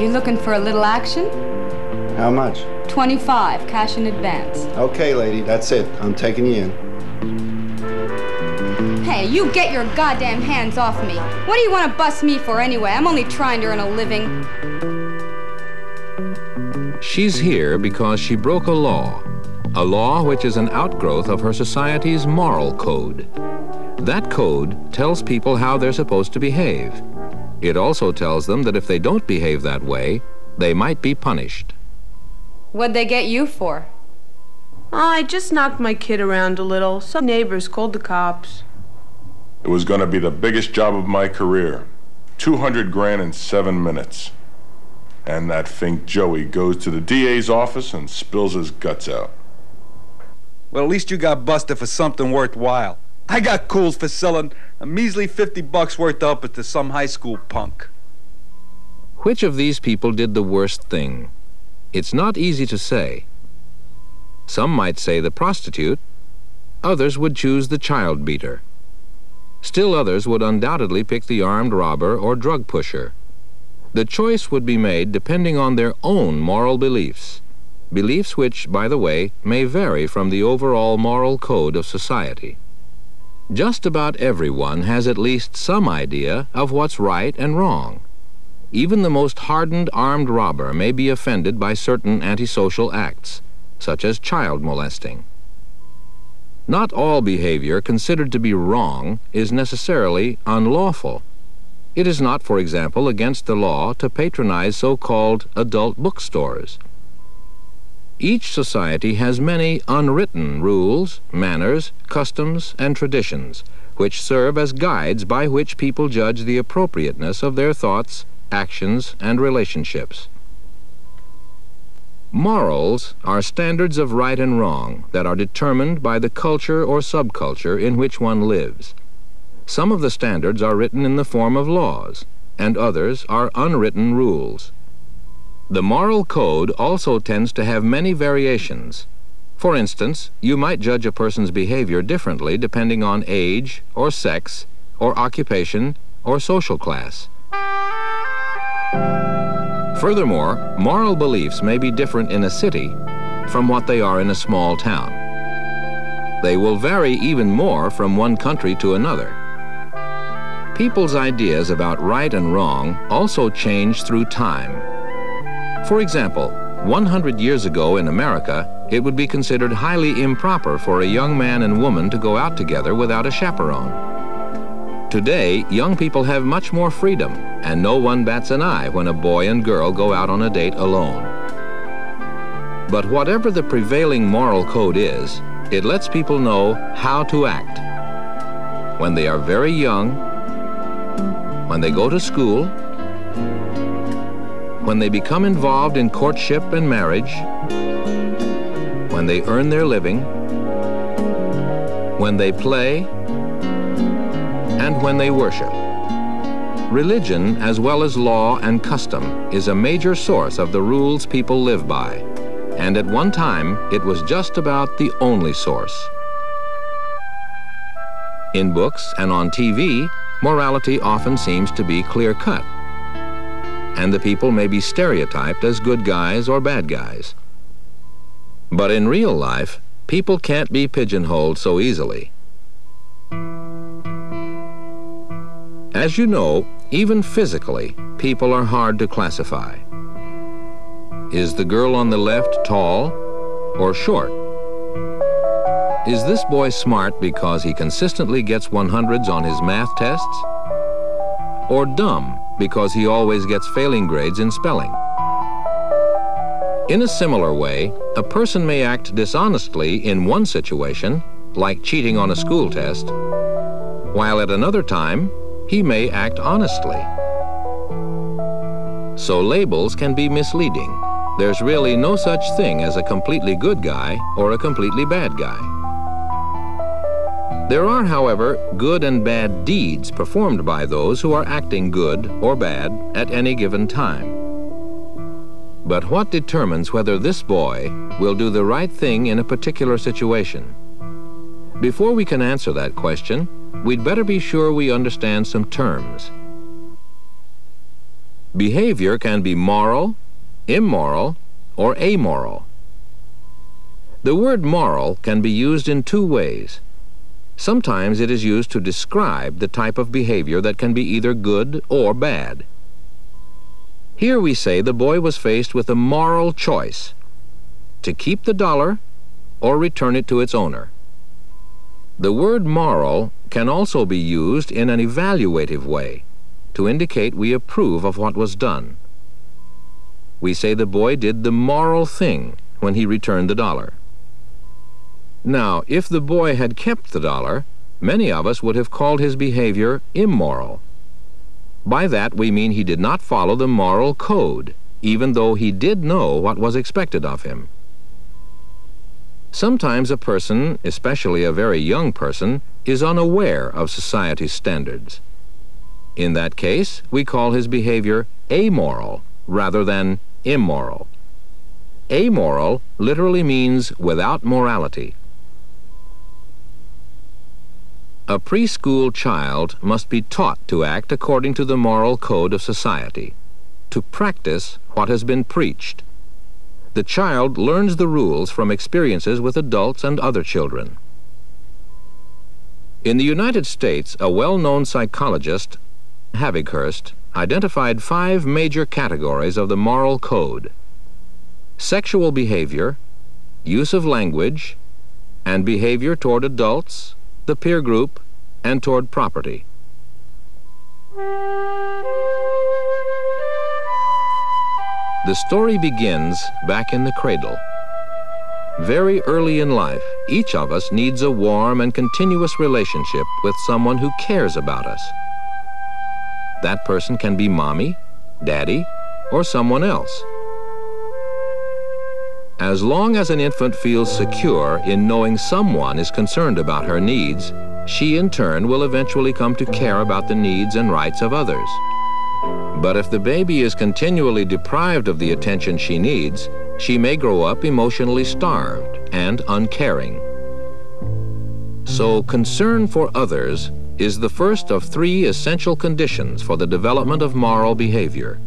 Looking for a little action? How much? 25, cash in advance. Okay, lady, that's it. I'm taking you in. Hey, you get your goddamn hands off me. What do you want to bust me for anyway? I'm only trying to earn a living. She's here because she broke a law which is an outgrowth of her society's moral code. That code tells people how they're supposed to behave. It also tells them that if they don't behave that way, they might be punished. What'd they get you for? I just knocked my kid around a little. Some neighbors called the cops. It was going to be the biggest job of my career. 200 grand in 7 minutes. And that Fink Joey goes to the DA's office and spills his guts out. Well, at least you got busted for something worthwhile. I got cools for selling a measly $50 worth of it to some high school punk. Which of these people did the worst thing? It's not easy to say. Some might say the prostitute. Others would choose the child beater. Still others would undoubtedly pick the armed robber or drug pusher. The choice would be made depending on their own moral beliefs. Beliefs which, by the way, may vary from the overall moral code of society. Just about everyone has at least some idea of what's right and wrong. Even the most hardened armed robber may be offended by certain antisocial acts, such as child molesting. Not all behavior considered to be wrong is necessarily unlawful. It is not, for example, against the law to patronize so-called adult bookstores. Each society has many unwritten rules, manners, customs, and traditions, which serve as guides by which people judge the appropriateness of their thoughts, actions, and relationships. Morals are standards of right and wrong that are determined by the culture or subculture in which one lives. Some of the standards are written in the form of laws, and others are unwritten rules. The moral code also tends to have many variations. For instance, you might judge a person's behavior differently depending on age, or sex, or occupation, or social class. Furthermore, moral beliefs may be different in a city from what they are in a small town. They will vary even more from one country to another. People's ideas about right and wrong also change through time. For example, 100 years ago in America, it would be considered highly improper for a young man and woman to go out together without a chaperone. Today, young people have much more freedom, and no one bats an eye when a boy and girl go out on a date alone. But whatever the prevailing moral code is, it lets people know how to act. When they are very young, when they go to school, when they become involved in courtship and marriage, when they earn their living, when they play, and when they worship. Religion, as well as law and custom, is a major source of the rules people live by, and at one time it was just about the only source. In books and on TV, morality often seems to be clear-cut, and the people may be stereotyped as good guys or bad guys. But in real life, people can't be pigeonholed so easily. As you know, even physically, people are hard to classify. Is the girl on the left tall or short? Is this boy smart because he consistently gets 100s on his math tests? Or dumb because he always gets failing grades in spelling. In a similar way, a person may act dishonestly in one situation, like cheating on a school test, while at another time, he may act honestly. So labels can be misleading. There's really no such thing as a completely good guy or a completely bad guy. There are, however, good and bad deeds performed by those who are acting good or bad at any given time. But what determines whether this boy will do the right thing in a particular situation? Before we can answer that question, we'd better be sure we understand some terms. Behavior can be moral, immoral, or amoral. The word moral can be used in two ways. Sometimes it is used to describe the type of behavior that can be either good or bad. Here we say the boy was faced with a moral choice: to keep the dollar or return it to its owner. The word moral can also be used in an evaluative way to indicate we approve of what was done. We say the boy did the moral thing when he returned the dollar. Now, if the boy had kept the dollar, many of us would have called his behavior immoral. By that we mean he did not follow the moral code, even though he did know what was expected of him. Sometimes a person, especially a very young person, is unaware of society's standards. In that case, we call his behavior amoral rather than immoral. Amoral literally means without morality. A preschool child must be taught to act according to the moral code of society, to practice what has been preached. The child learns the rules from experiences with adults and other children. In the United States, a well-known psychologist, Havighurst, identified 5 major categories of the moral code: sexual behavior, use of language, and behavior toward adults, the peer group, and toward property. The story begins back in the cradle. Very early in life, each of us needs a warm and continuous relationship with someone who cares about us. That person can be mommy, daddy, or someone else. As long as an infant feels secure in knowing someone is concerned about her needs, she in turn will eventually come to care about the needs and rights of others. But if the baby is continually deprived of the attention she needs, she may grow up emotionally starved and uncaring. So concern for others is the first of 3 essential conditions for the development of moral behavior.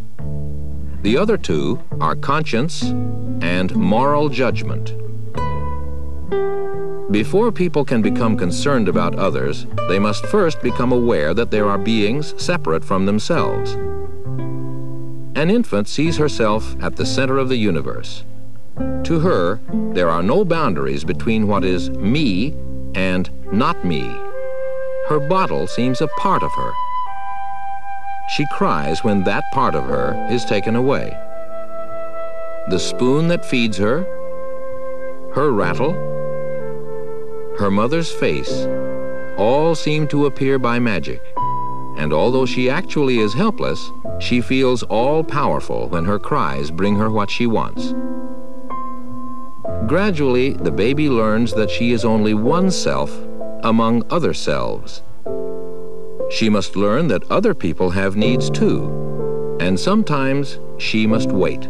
The other 2 are conscience and moral judgment. Before people can become concerned about others, they must first become aware that there are beings separate from themselves. An infant sees herself at the center of the universe. To her, there are no boundaries between what is me and not me. Her bottle seems a part of her. She cries when that part of her is taken away. The spoon that feeds her, her rattle, her mother's face, all seem to appear by magic. And although she actually is helpless, she feels all-powerful when her cries bring her what she wants. Gradually, the baby learns that she is only one self among other selves. She must learn that other people have needs too, and sometimes she must wait.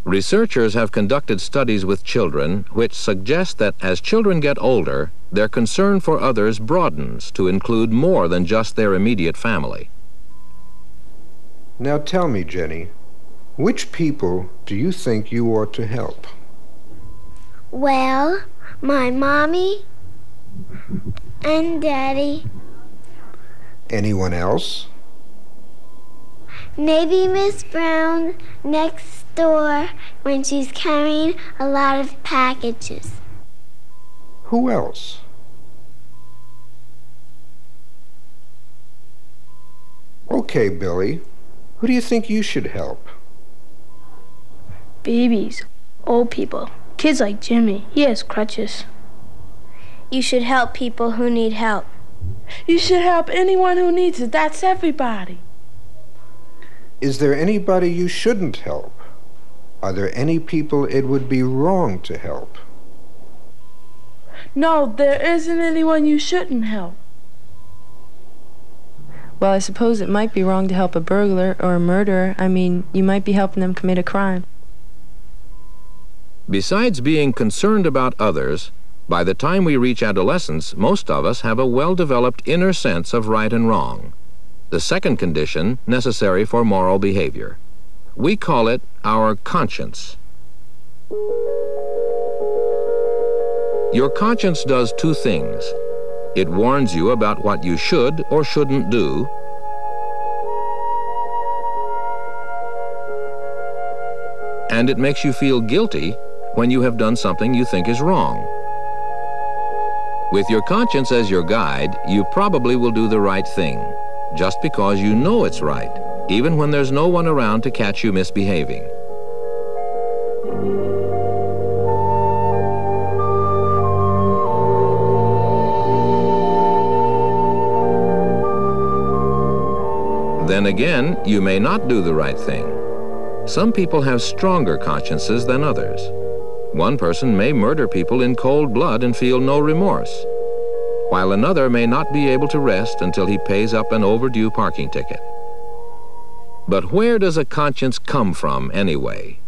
Researchers have conducted studies with children which suggest that as children get older, their concern for others broadens to include more than just their immediate family. Now tell me, Jenny, which people do you think you ought to help? Well, my mommy and daddy. Anyone else? Maybe Miss Brown next door when she's carrying a lot of packages. Who else? Okay, Billy. Who do you think you should help? Babies, old people, kids like Jimmy. He has crutches. You should help people who need help. You should help anyone who needs it. That's everybody. Is there anybody you shouldn't help? Are there any people it would be wrong to help? No, there isn't anyone you shouldn't help. Well, I suppose it might be wrong to help a burglar or a murderer. I mean, you might be helping them commit a crime. Besides being concerned about others, by the time we reach adolescence, most of us have a well-developed inner sense of right and wrong, the second condition necessary for moral behavior. We call it our conscience. Your conscience does two things. It warns you about what you should or shouldn't do, and it makes you feel guilty when you have done something you think is wrong. With your conscience as your guide, you probably will do the right thing, just because you know it's right, even when there's no one around to catch you misbehaving. Then again, you may not do the right thing. Some people have stronger consciences than others. One person may murder people in cold blood and feel no remorse, while another may not be able to rest until he pays up an overdue parking ticket. But where does a conscience come from anyway?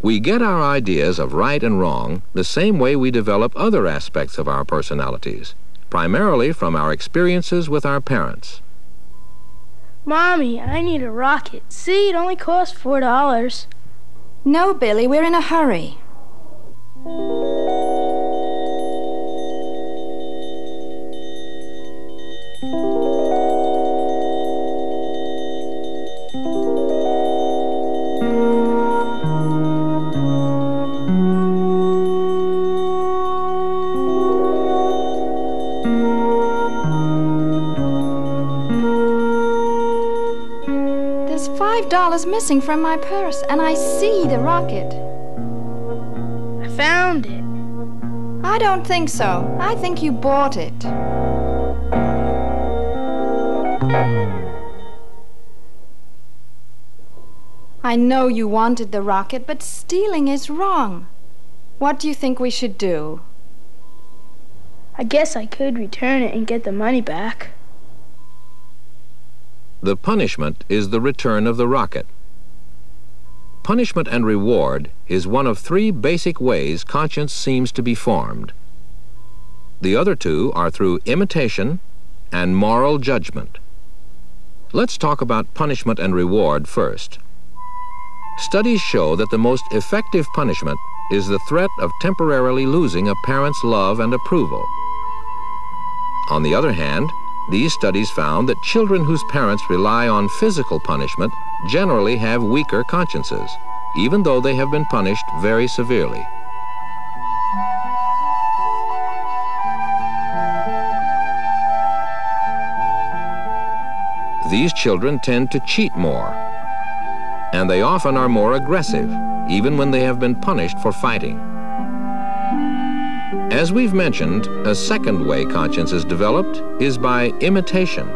We get our ideas of right and wrong the same way we develop other aspects of our personalities, primarily from our experiences with our parents. Mommy, I need a rocket. See, it only costs $4. No, Billy, we're in a hurry. There's $5 missing from my purse, and I see the rocket. I found it. I don't think so. I think you bought it. I know you wanted the rocket, but stealing is wrong. What do you think we should do? I guess I could return it and get the money back. The punishment is the return of the rocket. Punishment and reward is one of three basic ways conscience seems to be formed. The other two are through imitation and moral judgment. Let's talk about punishment and reward first. Studies show that the most effective punishment is the threat of temporarily losing a parent's love and approval. On the other hand, these studies found that children whose parents rely on physical punishment generally have weaker consciences, even though they have been punished very severely. These children tend to cheat more, and they often are more aggressive, even when they have been punished for fighting. As we've mentioned, a second way conscience is developed is by imitation.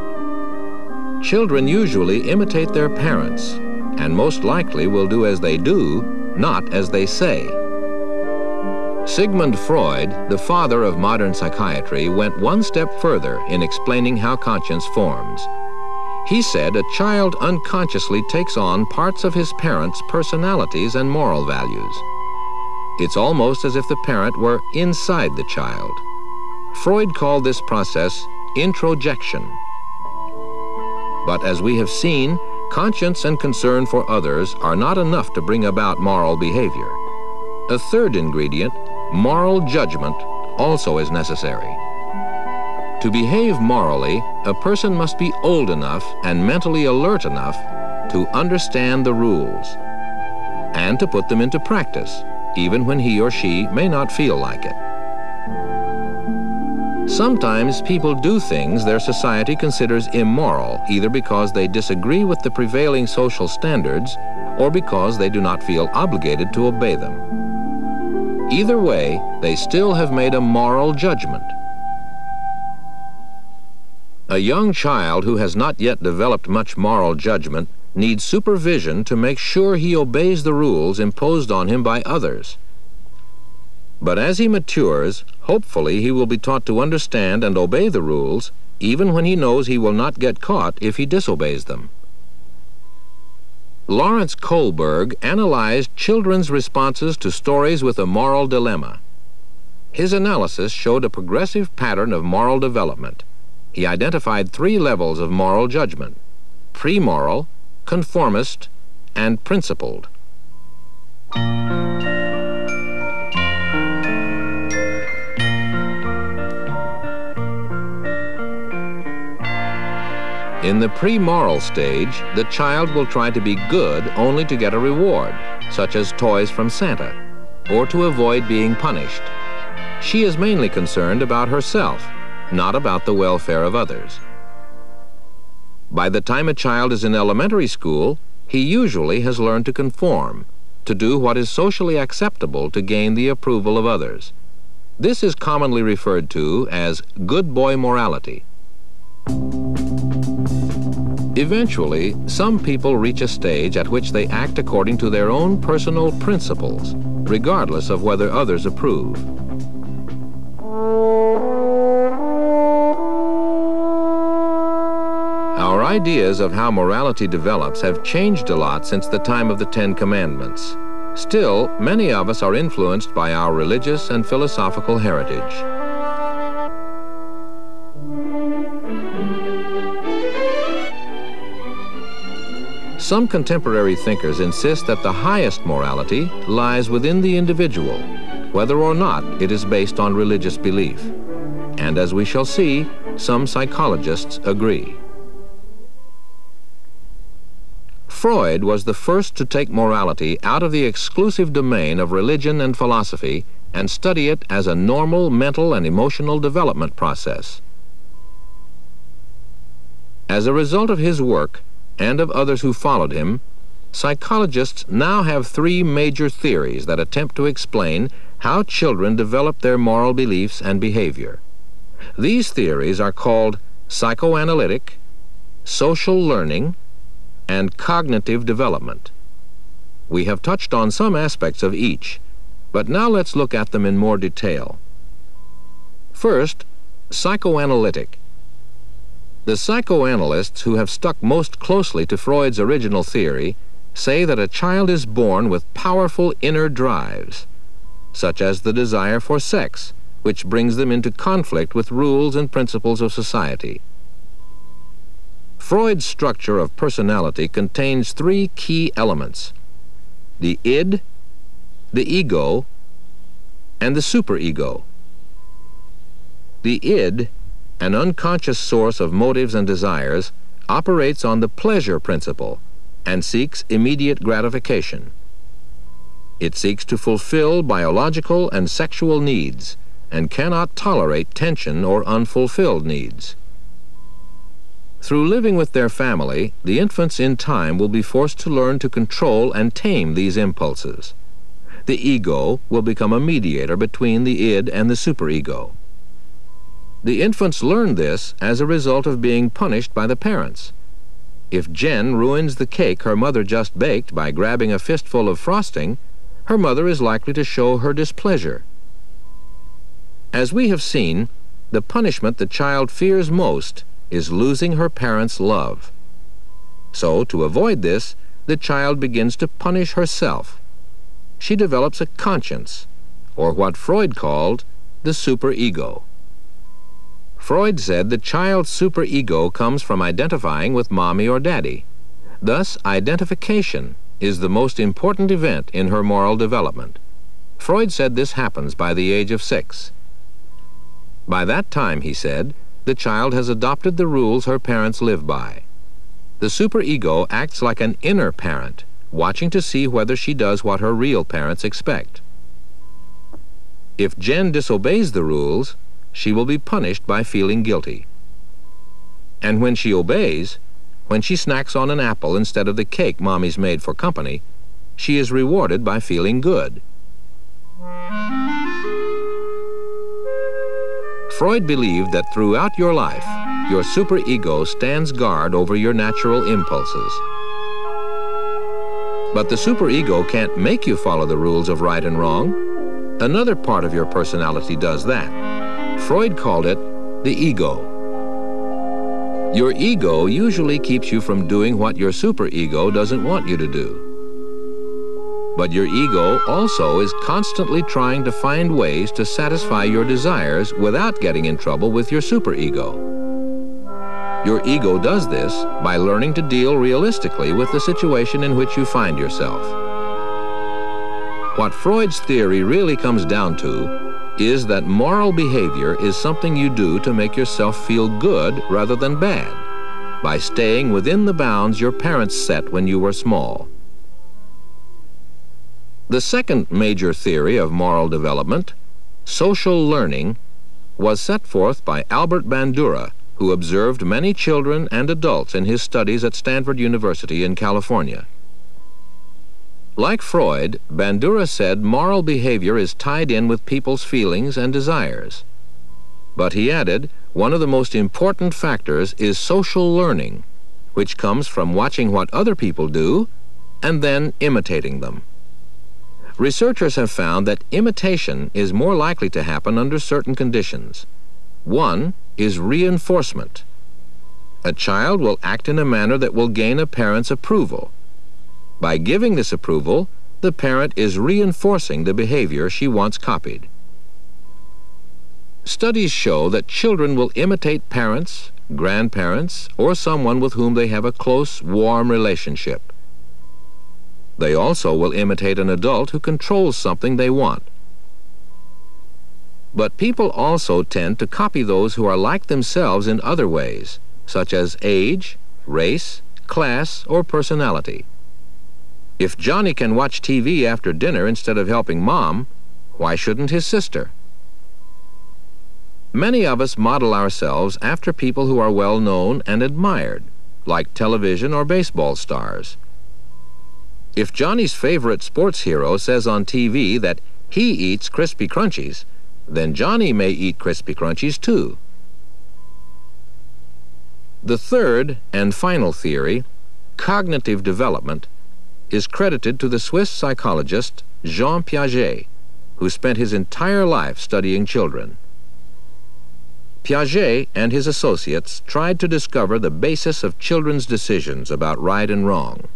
Children usually imitate their parents, and most likely will do as they do, not as they say. Sigmund Freud, the father of modern psychiatry, went one step further in explaining how conscience forms. He said a child unconsciously takes on parts of his parents' personalities and moral values. It's almost as if the parent were inside the child. Freud called this process introjection. But as we have seen, conscience and concern for others are not enough to bring about moral behavior. A third ingredient, moral judgment, also is necessary. To behave morally, a person must be old enough and mentally alert enough to understand the rules and to put them into practice, even when he or she may not feel like it. Sometimes people do things their society considers immoral, either because they disagree with the prevailing social standards or because they do not feel obligated to obey them. Either way, they still have made a moral judgment. A young child who has not yet developed much moral judgment needs supervision to make sure he obeys the rules imposed on him by others. But as he matures, hopefully he will be taught to understand and obey the rules, even when he knows he will not get caught if he disobeys them. Lawrence Kohlberg analyzed children's responses to stories with a moral dilemma. His analysis showed a progressive pattern of moral development. He identified 3 levels of moral judgment: pre-moral, conformist, and principled. In the pre-moral stage, the child will try to be good only to get a reward, such as toys from Santa, or to avoid being punished. She is mainly concerned about herself, not about the welfare of others. By the time a child is in elementary school, he usually has learned to conform, to do what is socially acceptable to gain the approval of others. This is commonly referred to as good boy morality. Eventually, some people reach a stage at which they act according to their own personal principles, regardless of whether others approve. Our ideas of how morality develops have changed a lot since the time of the 10 Commandments. Still, many of us are influenced by our religious and philosophical heritage. Some contemporary thinkers insist that the highest morality lies within the individual, whether or not it is based on religious belief. And as we shall see, some psychologists agree. Freud was the first to take morality out of the exclusive domain of religion and philosophy and study it as a normal mental and emotional development process. As a result of his work, and of others who followed him, psychologists now have 3 major theories that attempt to explain how children develop their moral beliefs and behavior. These theories are called psychoanalytic, social learning, and cognitive development. We have touched on some aspects of each, but now let's look at them in more detail. First, psychoanalytic. The psychoanalysts who have stuck most closely to Freud's original theory say that a child is born with powerful inner drives, such as the desire for sex, which brings them into conflict with rules and principles of society. Freud's structure of personality contains 3 key elements: the id, the ego, and the superego. The id, an unconscious source of motives and desires, operates on the pleasure principle and seeks immediate gratification. It seeks to fulfill biological and sexual needs and cannot tolerate tension or unfulfilled needs. Through living with their family, the infants in time will be forced to learn to control and tame these impulses. The ego will become a mediator between the id and the superego. The infants learn this as a result of being punished by the parents. If Jen ruins the cake her mother just baked by grabbing a fistful of frosting, her mother is likely to show her displeasure. As we have seen, the punishment the child fears most is losing her parents' love. So, to avoid this, the child begins to punish herself. She develops a conscience, or what Freud called the superego. Freud said the child's superego comes from identifying with mommy or daddy. Thus, identification is the most important event in her moral development. Freud said this happens by the age of 6. By that time, he said, the child has adopted the rules her parents live by. The superego acts like an inner parent, watching to see whether she does what her real parents expect. If Jen disobeys the rules, she will be punished by feeling guilty. And when she obeys, when she snacks on an apple instead of the cake Mommy's made for company, she is rewarded by feeling good. Freud believed that throughout your life, your superego stands guard over your natural impulses. But the superego can't make you follow the rules of right and wrong. Another part of your personality does that. Freud called it the ego. Your ego usually keeps you from doing what your superego doesn't want you to do. But your ego also is constantly trying to find ways to satisfy your desires without getting in trouble with your superego. Your ego does this by learning to deal realistically with the situation in which you find yourself. What Freud's theory really comes down to is that moral behavior is something you do to make yourself feel good rather than bad, by staying within the bounds your parents set when you were small. The second major theory of moral development, social learning, was set forth by Albert Bandura, who observed many children and adults in his studies at Stanford University in California. Like Freud, Bandura said moral behavior is tied in with people's feelings and desires. But he added, one of the most important factors is social learning, which comes from watching what other people do and then imitating them. Researchers have found that imitation is more likely to happen under certain conditions. One is reinforcement. A child will act in a manner that will gain a parent's approval. By giving this approval, the parent is reinforcing the behavior she wants copied. Studies show that children will imitate parents, grandparents, or someone with whom they have a close, warm relationship. They also will imitate an adult who controls something they want. But people also tend to copy those who are like themselves in other ways, such as age, race, class, or personality. If Johnny can watch TV after dinner instead of helping Mom, why shouldn't his sister? Many of us model ourselves after people who are well known and admired, like television or baseball stars. If Johnny's favorite sports hero says on TV that he eats Crispy Crunchies, then Johnny may eat Crispy Crunchies too. The third and final theory, cognitive development, is credited to the Swiss psychologist Jean Piaget, who spent his entire life studying children. Piaget and his associates tried to discover the basis of children's decisions about right and wrong.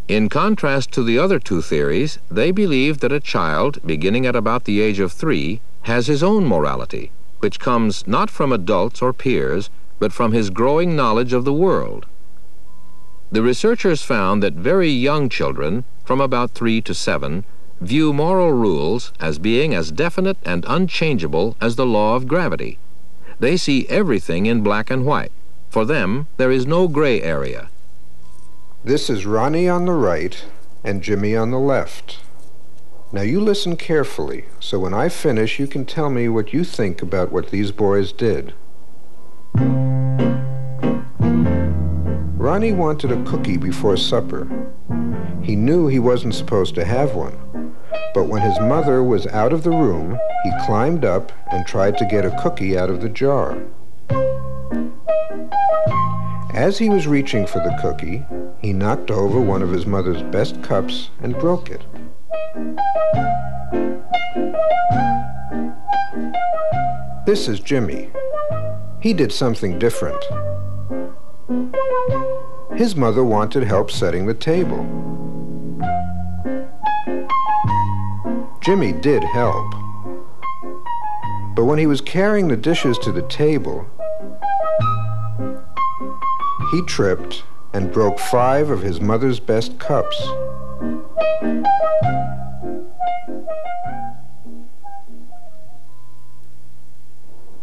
In contrast to the other two theories, they believed that a child, beginning at about the age of 3, has his own morality, which comes not from adults or peers, but from his growing knowledge of the world. The researchers found that very young children, from about 3 to 7, view moral rules as being as definite and unchangeable as the law of gravity. They see everything in black and white. For them, there is no gray area. This is Ronnie on the right and Jimmy on the left. Now you listen carefully, so when I finish you can tell me what you think about what these boys did. Ronnie wanted a cookie before supper. He knew he wasn't supposed to have one, but when his mother was out of the room, he climbed up and tried to get a cookie out of the jar. As he was reaching for the cookie, he knocked over one of his mother's best cups and broke it. This is Jimmy. He did something different. His mother wanted help setting the table. Jimmy did help. But when he was carrying the dishes to the table, he tripped and broke 5 of his mother's best cups.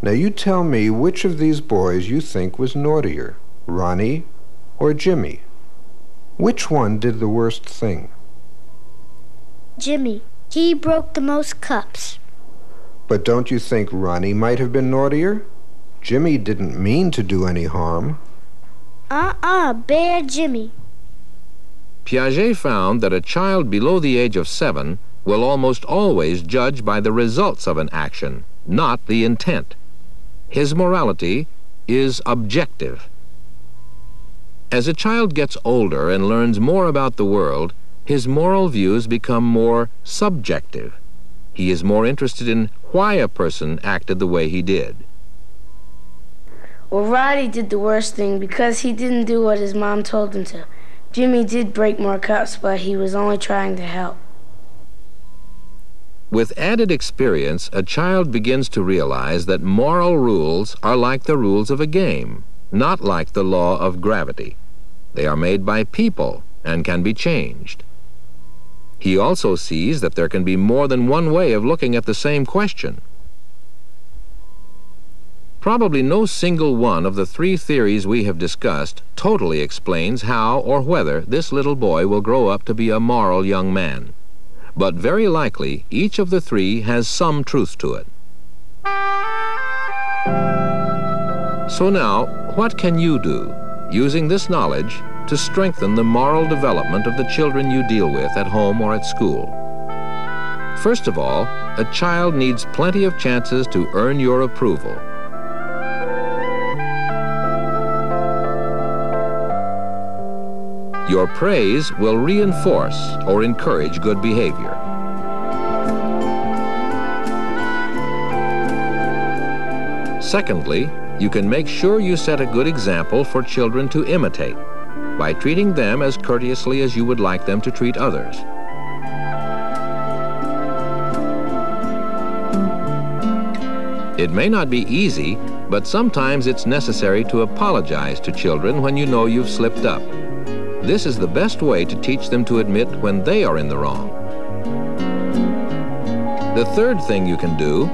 Now you tell me which of these boys you think was naughtier, Ronnie or Jimmy? Which one did the worst thing? Jimmy. He broke the most cups. But don't you think Ronnie might have been naughtier? Jimmy didn't mean to do any harm. Bear Jimmy. Piaget found that a child below the age of 7 will almost always judge by the results of an action, not the intent. His morality is objective. As a child gets older and learns more about the world, his moral views become more subjective. He is more interested in why a person acted the way he did. Well, Roddy did the worst thing because he didn't do what his mom told him to. Jimmy did break more cups, but he was only trying to help. With added experience, a child begins to realize that moral rules are like the rules of a game, not like the law of gravity. They are made by people and can be changed. He also sees that there can be more than one way of looking at the same question. Probably no single one of the 3 theories we have discussed totally explains how or whether this little boy will grow up to be a moral young man. But very likely, each of the 3 has some truth to it. So now, what can you do, using this knowledge, to strengthen the moral development of the children you deal with at home or at school? First of all, a child needs plenty of chances to earn your approval. Your praise will reinforce or encourage good behavior. Secondly, you can make sure you set a good example for children to imitate by treating them as courteously as you would like them to treat others. It may not be easy, but sometimes it's necessary to apologize to children when you know you've slipped up. This is the best way to teach them to admit when they are in the wrong. The third thing you can do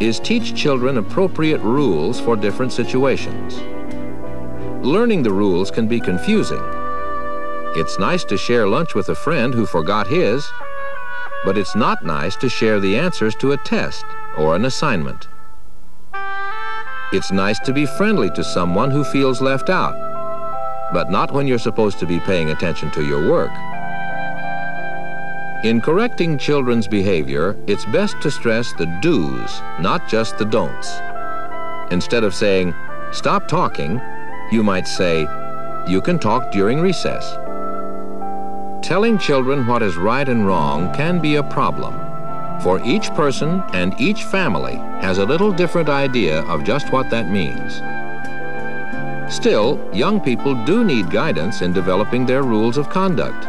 is teach children appropriate rules for different situations. Learning the rules can be confusing. It's nice to share lunch with a friend who forgot his, but it's not nice to share the answers to a test or an assignment. It's nice to be friendly to someone who feels left out, but not when you're supposed to be paying attention to your work. In correcting children's behavior, it's best to stress the do's, not just the don'ts. Instead of saying, "Stop talking," you might say, "You can talk during recess." Telling children what is right and wrong can be a problem, for each person and each family has a little different idea of just what that means. Still, young people do need guidance in developing their rules of conduct,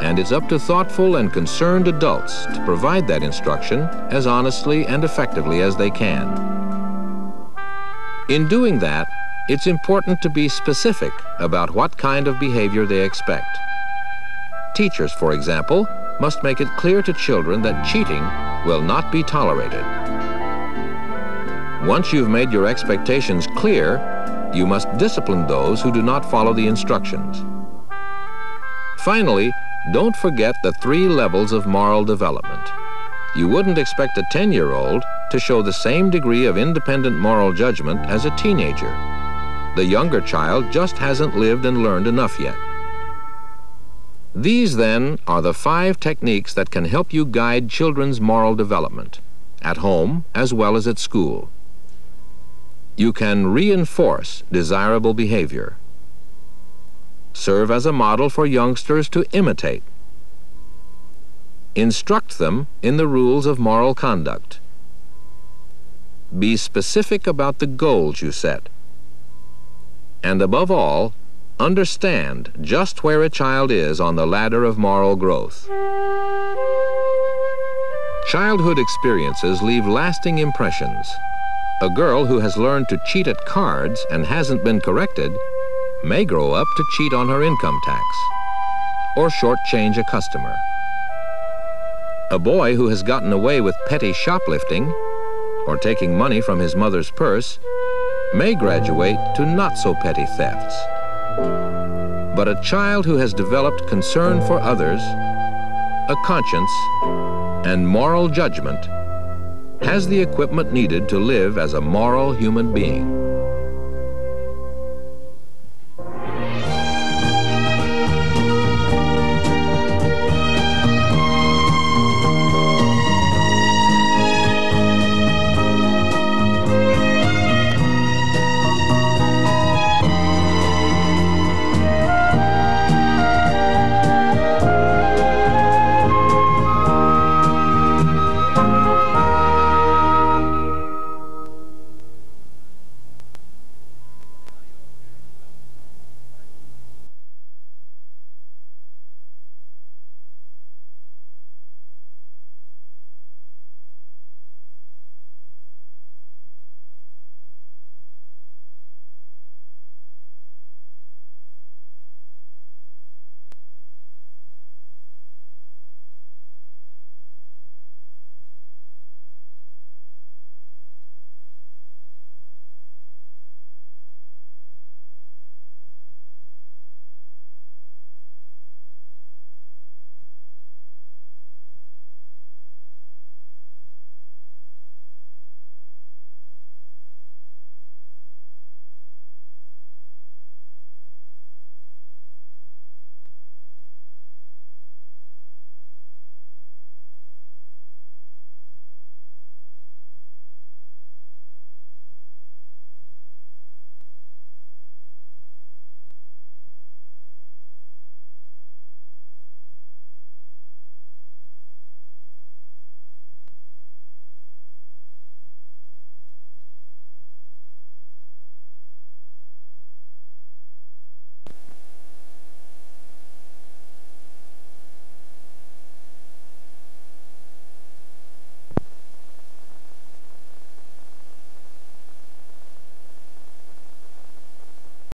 and it's up to thoughtful and concerned adults to provide that instruction as honestly and effectively as they can. In doing that, it's important to be specific about what kind of behavior they expect. Teachers, for example, must make it clear to children that cheating will not be tolerated. Once you've made your expectations clear, you must discipline those who do not follow the instructions. Finally, don't forget the 3 levels of moral development. You wouldn't expect a 10-year-old to show the same degree of independent moral judgment as a teenager. The younger child just hasn't lived and learned enough yet. These, then, are the 5 techniques that can help you guide children's moral development, at home as well as at school. You can reinforce desirable behavior. Serve as a model for youngsters to imitate. Instruct them in the rules of moral conduct. Be specific about the goals you set. And above all, understand just where a child is on the ladder of moral growth. Childhood experiences leave lasting impressions. A girl who has learned to cheat at cards and hasn't been corrected may grow up to cheat on her income tax or shortchange a customer. A boy who has gotten away with petty shoplifting or taking money from his mother's purse may graduate to not-so-petty thefts. But a child who has developed concern for others, a conscience, and moral judgment has the equipment needed to live as a moral human being.